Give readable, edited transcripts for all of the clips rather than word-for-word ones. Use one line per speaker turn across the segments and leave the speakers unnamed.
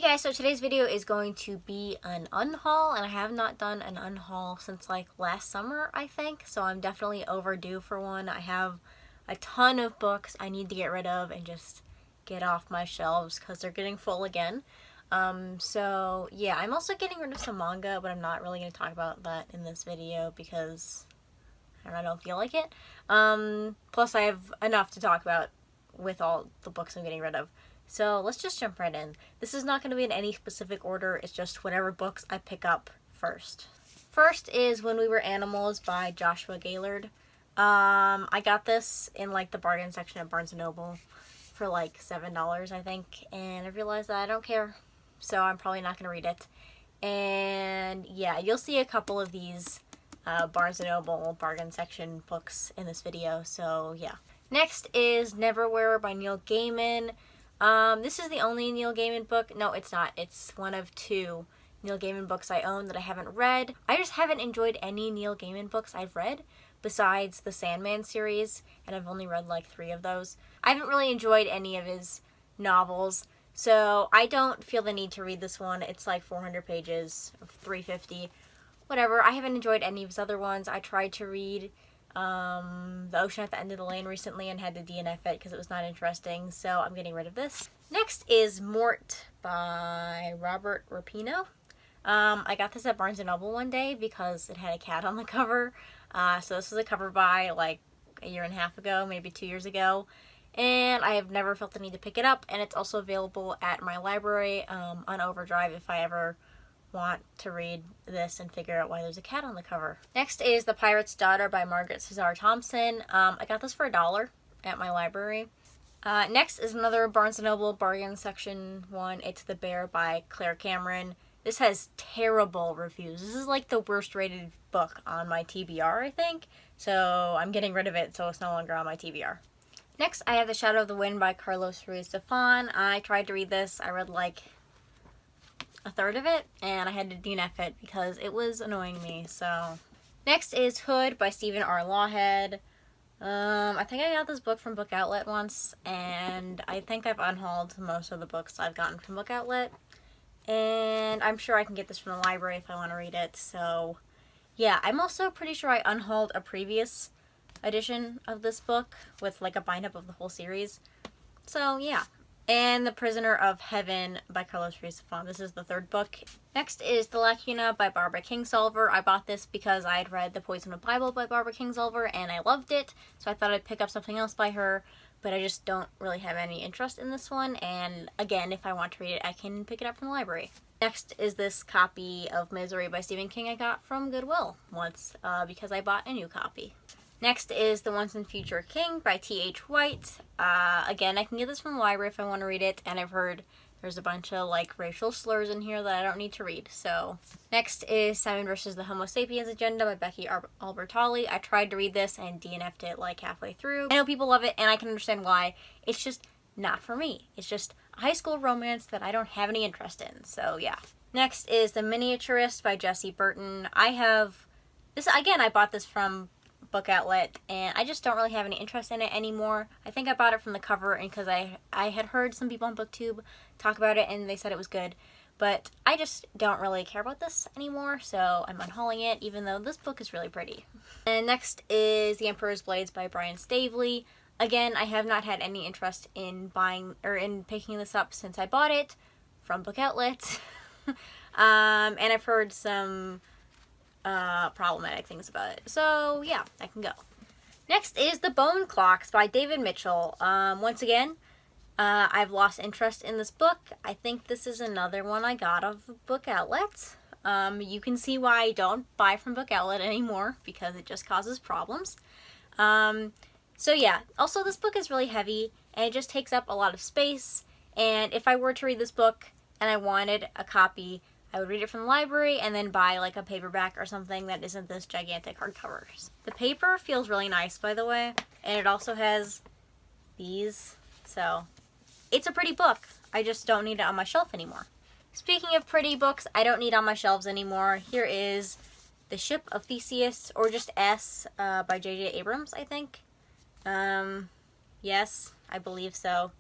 guys, so today's video is going to be an unhaul, and I have not done an unhaul since like last summer, I think, so I'm definitely overdue for one. I have a ton of books I need to get rid of and just get off my shelves because they're getting full again. So yeah, I'm also getting rid of some manga, but I'm not really going to talk about that in this video because I don't feel like it. Plus I have enough to talk about with all the books I'm getting rid of. So let's just jump right in. This is not going to be in any specific order, it's just whatever books I pick up first. First is When We Were Animals by Joshua Gaylord. I got this in like the bargain section at Barnes & Noble for like $7, I think, and I realized that I don't care, so I'm probably not going to read it. And yeah, you'll see a couple of these Barnes & Noble bargain section books in this video, so yeah. Next is Neverwhere by Neil Gaiman. This is the only Neil Gaiman book. No, it's not. It's one of two Neil Gaiman books I own that I haven't read. I just haven't enjoyed any Neil Gaiman books I've read besides the Sandman series, and I've only read like 3 of those. I haven't really enjoyed any of his novels, so I don't feel the need to read this one. It's like 400 pages, 350, whatever. I haven't enjoyed any of his other ones. I tried to read The Ocean at the End of the Lane recently and had to DNF it because it was not interesting, so I'm getting rid of this. Next is Mort by Robert Rapino. I got this at Barnes & Noble one day because it had a cat on the cover. So this was a cover buy like a year and a half ago, maybe 2 years ago, and I have never felt the need to pick it up, and it's also available at my library on Overdrive if I ever want to read this and figure out why there's a cat on the cover. Next is The Pirate's Daughter by Margaret Cesar Thompson. I got this for $1 at my library. Next is another Barnes & Noble bargain section one. It's The Bear by Claire Cameron. This has terrible reviews. This is like the worst rated book on my TBR, I think. So I'm getting rid of it so it's no longer on my TBR. Next, I have The Shadow of the Wind by Carlos Ruiz Zafón. I tried to read this. I read like a third of it, and I had to DNF it because it was annoying me, so. Next is Hood by Stephen R. Lawhead. I think I got this book from Book Outlet once, and I think I've unhauled most of the books I've gotten from Book Outlet, and I'm sure I can get this from the library if I want to read it, so yeah. I'm also pretty sure I unhauled a previous edition of this book with like a bind-up of the whole series, so yeah. And The Prisoner of Heaven by Carlos Ruiz Zafón. This is the 3rd book. Next is The Lacuna by Barbara Kingsolver. I bought this because I had read The Poison of Bible by Barbara Kingsolver and I loved it, so I thought I'd pick up something else by her, but I just don't really have any interest in this one, and again, if I want to read it, I can pick it up from the library. Next is this copy of Misery by Stephen King I got from Goodwill once because I bought a new copy. Next is The Once and Future King by T.H. White. Again, I can get this from the library if I want to read it, and I've heard there's a bunch of like racial slurs in here that I don't need to read, so. Next is Simon vs. the Homo Sapiens Agenda by Becky Albertalli. I tried to read this and DNF'd it like halfway through. I know people love it, and I can understand why. It's just not for me. It's just a high school romance that I don't have any interest in, so yeah. Next is The Miniaturist by Jessie Burton. I have this, again, I bought this from Book Outlet, and I just don't really have any interest in it anymore. I think I bought it from the cover and because I had heard some people on BookTube talk about it and they said it was good, but I just don't really care about this anymore, so I'm unhauling it even though this book is really pretty. And next is The Emperor's Blades by Brian Staveley. Again, I have not had any interest in buying or in picking this up since I bought it from Book Outlet. And I've heard some problematic things about it, so yeah, I can go. Next is The Bone Clocks by David Mitchell. Once again, I've lost interest in this book. I think this is another one I got off of Book Outlet. You can see why I don't buy from Book Outlet anymore because it just causes problems. So yeah, also this book is really heavy and it just takes up a lot of space, and if I were to read this book and I wanted a copy, I would read it from the library and then buy like a paperback or something that isn't this gigantic hardcover. The paper feels really nice, by the way, and it also has these, so it's a pretty book. I just don't need it on my shelf anymore. Speaking of pretty books I don't need on my shelves anymore, here is The Ship of Theseus, or just S, by J.J. Abrams, I think. Yes, I believe so.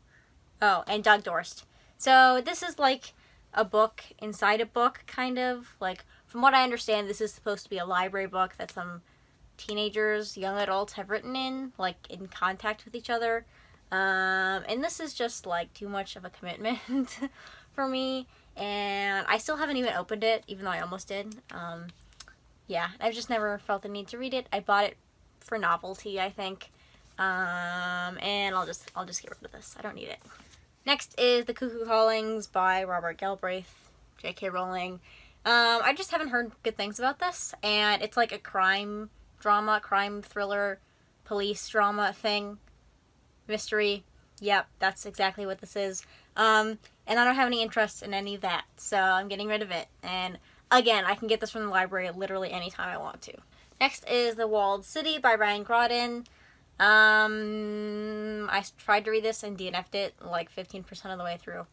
Oh, and Doug Dorst. So this is like a book inside a book, kind of. Like, from what I understand, this is supposed to be a library book that some teenagers, young adults have written in, like, in contact with each other. And this is just, like, too much of a commitment for me. And I still haven't even opened it, even though I almost did. Yeah, I've just never felt the need to read it. I bought it for novelty, I think. And I'll just get rid of this. I don't need it. Next is The Cuckoo Callings by Robert Galbraith, J.K. Rowling. I just haven't heard good things about this, and it's like a crime drama, crime thriller, police drama thing, mystery. Yep, that's exactly what this is. And I don't have any interest in any of that, so I'm getting rid of it. And again, I can get this from the library literally anytime I want to. Next is The Walled City by Ryan Grodin. I tried to read this and DNF'd it like 15% of the way through.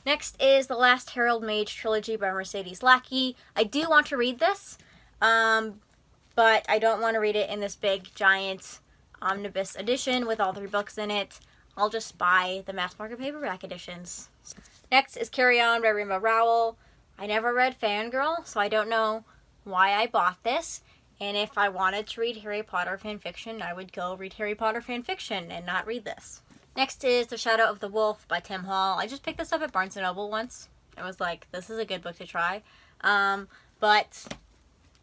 Next is The Last Herald Mage Trilogy by Mercedes Lackey. I do want to read this, but I don't want to read it in this big, giant omnibus edition with all 3 books in it. I'll just buy the mass market paperback editions. Next is Carry On by Rainbow Rowell. I never read Fangirl, so I don't know why I bought this. And if I wanted to read Harry Potter fanfiction, I would go read Harry Potter fanfiction and not read this. Next is The Shadow of the Wolf by Tim Hall. I just picked this up at Barnes & Noble once. I was like, this is a good book to try. But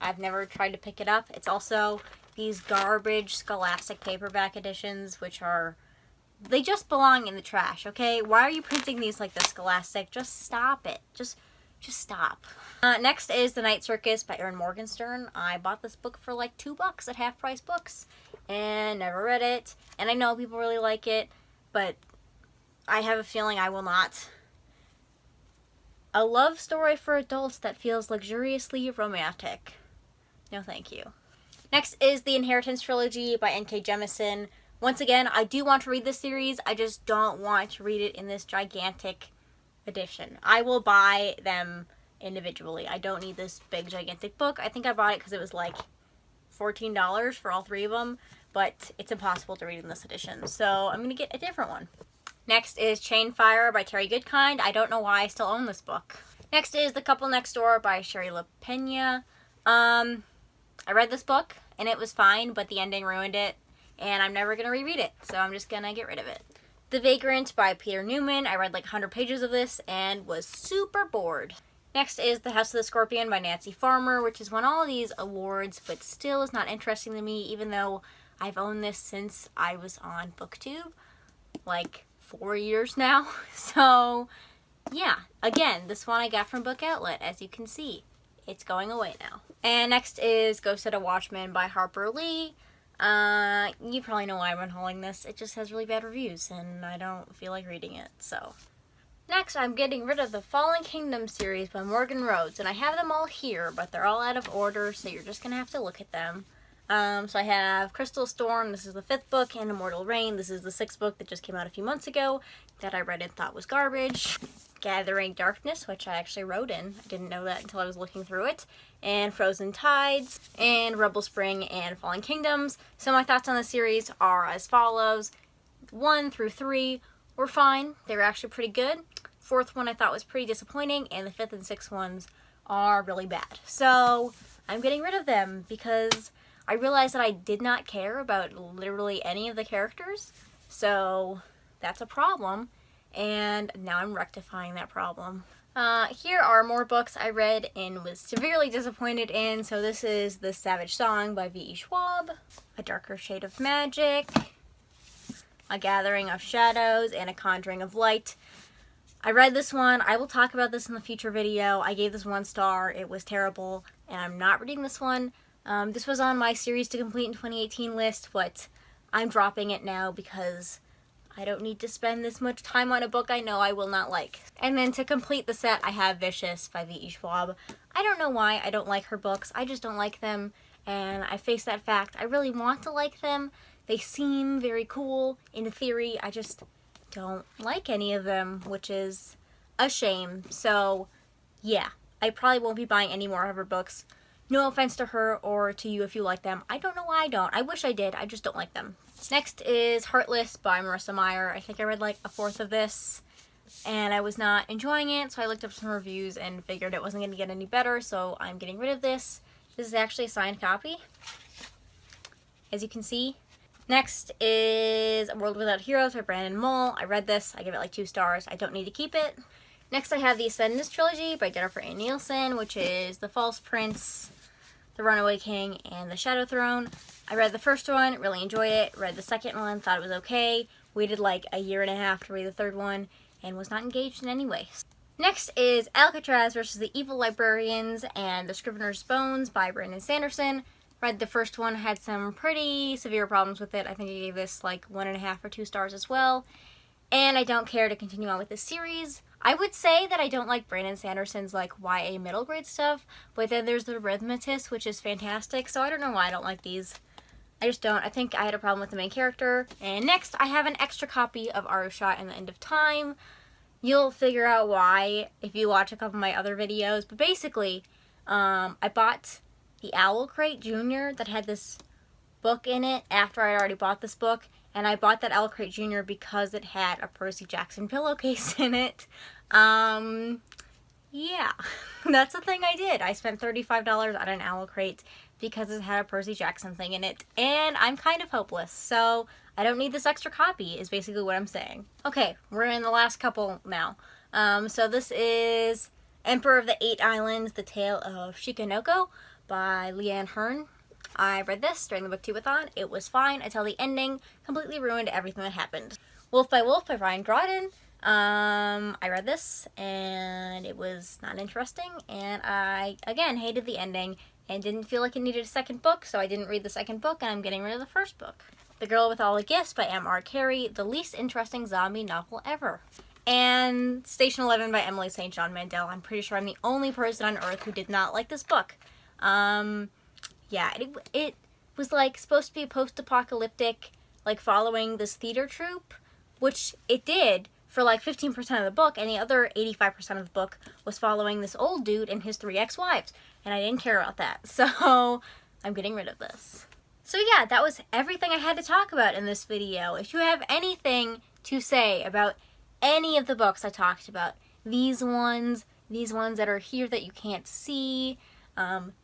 I've never tried to pick it up. It's also these garbage Scholastic paperback editions, which are... they just belong in the trash, okay? Why are you printing these like this, Scholastic? Just stop it. Just stop. Next is The Night Circus by Erin Morgenstern. I bought this book for like $2 at Half Price Books and never read it. And I know people really like it, but I have a feeling I will not. A love story for adults that feels luxuriously romantic. No, thank you. Next is The Inheritance Trilogy by N.K. Jemisin. Once again, I do want to read this series. I just don't want to read it in this gigantic edition. I will buy them individually. I don't need this big, gigantic book. I think I bought it because it was like $14 for all 3 of them, but it's impossible to read in this edition, so I'm going to get a different one. Next is Chain Fire by Terry Goodkind. I don't know why I still own this book. Next is The Couple Next Door by Sherry LaPena. I read this book, and it was fine, but the ending ruined it, and I'm never going to reread it, so I'm just going to get rid of it. The Vagrant by Peter Newman. I read like 100 pages of this and was super bored. Next is The House of the Scorpion by Nancy Farmer, which has won all of these awards, but still is not interesting to me, even though I've owned this since I was on BookTube, like 4 years now. So, yeah. Again, this one I got from Book Outlet, as you can see. It's going away now. And next is Go Set a Watchman by Harper Lee. You probably know why I'm unhauling this. It just has really bad reviews, and I don't feel like reading it, so. Next, I'm getting rid of the Fallen Kingdom series by Morgan Rhodes, and I have them all here, but they're all out of order, so you're just gonna have to look at them. So I have Crystal Storm, this is the 5th book, and Immortal Rain, this is the 6th book that just came out a few months ago, that I read and thought was garbage. Gathering Darkness, which I actually wrote in. I didn't know that until I was looking through it. And Frozen Tides, and Rebel Spring, and Fallen Kingdoms. So my thoughts on the series are as follows. 1 through 3 were fine. They were actually pretty good. 4th one I thought was pretty disappointing, and the 5th and 6th ones are really bad. So I'm getting rid of them because I realized that I did not care about literally any of the characters. So that's a problem. And now I'm rectifying that problem. Here are more books I read and was severely disappointed in. So this is The Savage Song by V.E. Schwab, A Darker Shade of Magic, A Gathering of Shadows, and A Conjuring of Light. I read this one. I will talk about this in the future video. I gave this 1 star. It was terrible, and I'm not reading this one. This was on my series to complete in 2018 list, but I'm dropping it now because I don't need to spend this much time on a book I know I will not like. And then to complete the set, I have Vicious by V.E. Schwab. I don't know why I don't like her books. I just don't like them, and I face that fact. I really want to like them. They seem very cool in theory. I just don't like any of them, which is a shame. So, yeah. I probably won't be buying any more of her books. No offense to her or to you if you like them. I don't know why I don't. I wish I did. I just don't like them. Next is Heartless by Marissa Meyer. I think I read like 1/4 of this. and I was not enjoying it, so I looked up some reviews and figured it wasn't going to get any better, so I'm getting rid of this. This is actually a signed copy, as you can see. Next is A World Without Heroes by Brandon Mull. I read this. I give it like 2 stars. I don't need to keep it. Next I have the Ascendance trilogy by Jennifer A. Nielsen, which is The False Prince, The Runaway King, and The Shadow Throne. I read the first one, really enjoyed it. Read the second one, thought it was okay. Waited like a year and a half to read the third one, and was not engaged in any way. Next is Alcatraz versus the Evil Librarians and The Scrivener's Bones by Brandon Sanderson. Read the first one, had some pretty severe problems with it. I think I gave this like 1.5 or 2 stars as well. And I don't care to continue on with this series. I would say that I don't like Brandon Sanderson's like YA middle grade stuff, but then there's The Rhythmatist, which is fantastic, so I don't know why I don't like these. I just don't. I think I had a problem with the main character. And next, I have an extra copy of Arusha and the End of Time. You'll figure out why if you watch a couple of my other videos, but basically, I bought the Owl Crate Jr. that had this book in it after I already bought this book, and I bought that Owl Crate Jr. because it had a Percy Jackson pillowcase in it. Yeah, that's the thing I did. I spent $35 on an Owl Crate because it had a Percy Jackson thing in it, and I'm kind of hopeless, so I don't need this extra copy is basically what I'm saying. Okay, we're in the last couple now. So this is Emperor of the Eight Islands, The Tale of Shikanoko by Leanne Hearn. I read this during the booktubeathon. It was fine until the ending completely ruined everything that happened. Wolf by Wolf by Ryan Drawden. I read this and it was not interesting, and I, again, hated the ending and didn't feel like it needed a second book, so I didn't read the second book, and I'm getting rid of the first book. The Girl with All the Gifts by M.R. Carey, the least interesting zombie novel ever. And Station 11 by Emily St. John Mandel. I'm pretty sure I'm the only person on earth who did not like this book. Yeah, it was like supposed to be post-apocalyptic, like following this theater troupe, which it did for like 15% of the book, and the other 85% of the book was following this old dude and his 3 ex-wives, and I didn't care about that, so I'm getting rid of this. So yeah, that was everything I had to talk about in this video. If you have anything to say about any of the books I talked about, these ones that are here that you can't see,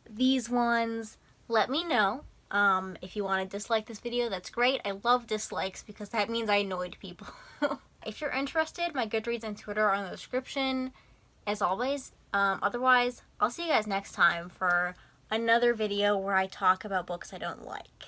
these ones, let me know. If you want to dislike this video, that's great. I love dislikes because that means I annoyed people. If you're interested, my Goodreads and Twitter are in the description, as always. Otherwise, I'll see you guys next time for another video where I talk about books I don't like.